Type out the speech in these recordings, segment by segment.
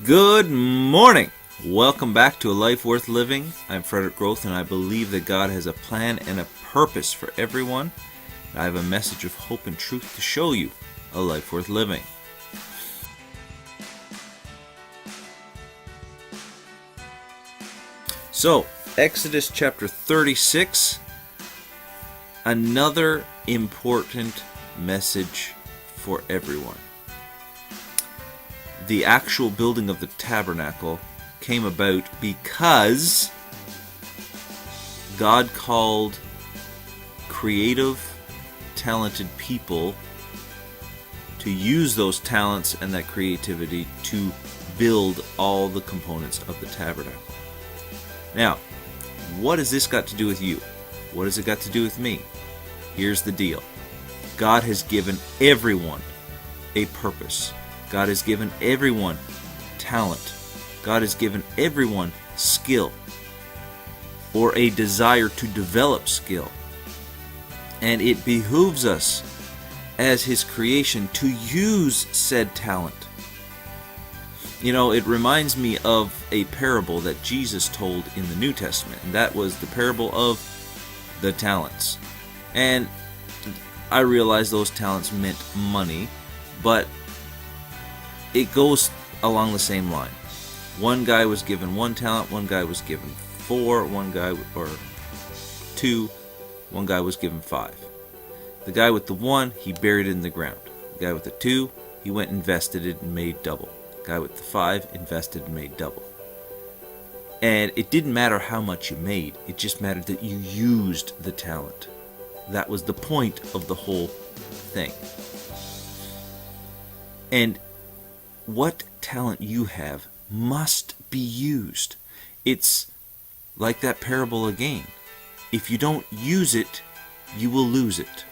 Good morning. Welcome back to A Life Worth Living. I'm Frederick Groth, and I believe that God has a plan and a purpose for everyone. I have a message of hope and truth to show you a life worth living. So, Exodus chapter 36, another important message for everyone. The actual building of the tabernacle came about because God called creative, talented people to use those talents and that creativity to build all the components of the tabernacle. Now, what has this got to do with you? What has it got to do with me? Here's the deal. God has given everyone a purpose. God has given everyone talent. God has given everyone skill or a desire to develop skill. And it behooves us as His creation to use said talent. You know, it reminds me of a parable that Jesus told in the New Testament, and that was the parable of the talents. And I realize those talents meant money, but it goes along the same line. One guy was given 1 talent, one guy was given 4, one guy or 2, one guy was given 5. The guy with the 1, he buried it in the ground. The guy with the 2, he went and invested it and made double. The guy with the 5 invested and made double. And it didn't matter how much you made, it just mattered that you used the talent. That was the point of the whole thing. And what talent you have must be used. It's like that parable again. If you don't use it, you will lose it.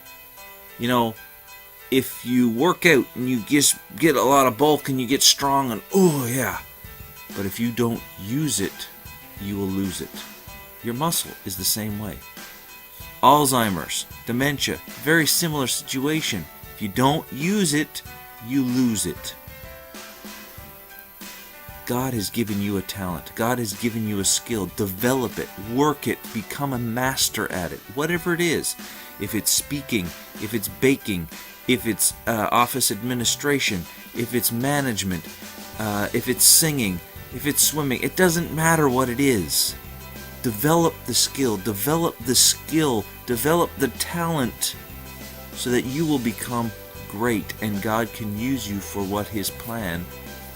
You know, if you work out and you just get a lot of bulk and you get strong and oh yeah, but if you don't use it, you will lose it. Your muscle is the same way. Alzheimer's, dementia, very similar situation. If you don't use it, you lose it. God has given you a talent. God has given you a skill. Develop it, work it, become a master at it. Whatever it is. If it's speaking, if it's baking, if it's office administration, if it's management, if it's singing, if it's swimming. It doesn't matter what it is. Develop the skill, develop the talent so that you will become great and God can use you for what His plan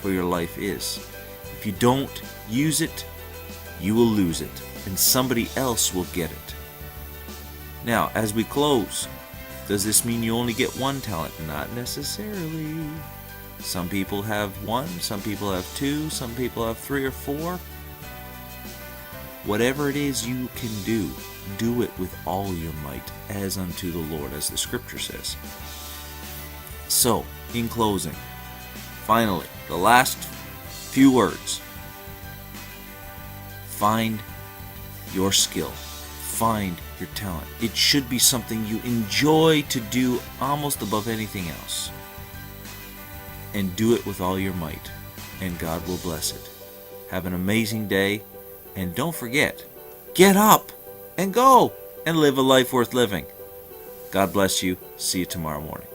for your life is. If you don't use it, you will lose it, and somebody else will get it. Now, as we close, does this mean you only get 1 talent? Not necessarily. Some people have 1, some people have 2, some people have 3 or 4. Whatever it is you can do it with all your might, as unto the Lord, as the Scripture says. So, in closing, finally, the last few words. Find your skill. Find your talent. It should be something you enjoy to do almost above anything else. And do it with all your might, and God will bless it. Have an amazing day, and don't forget, get up and go and live a life worth living. God bless you. See you tomorrow morning.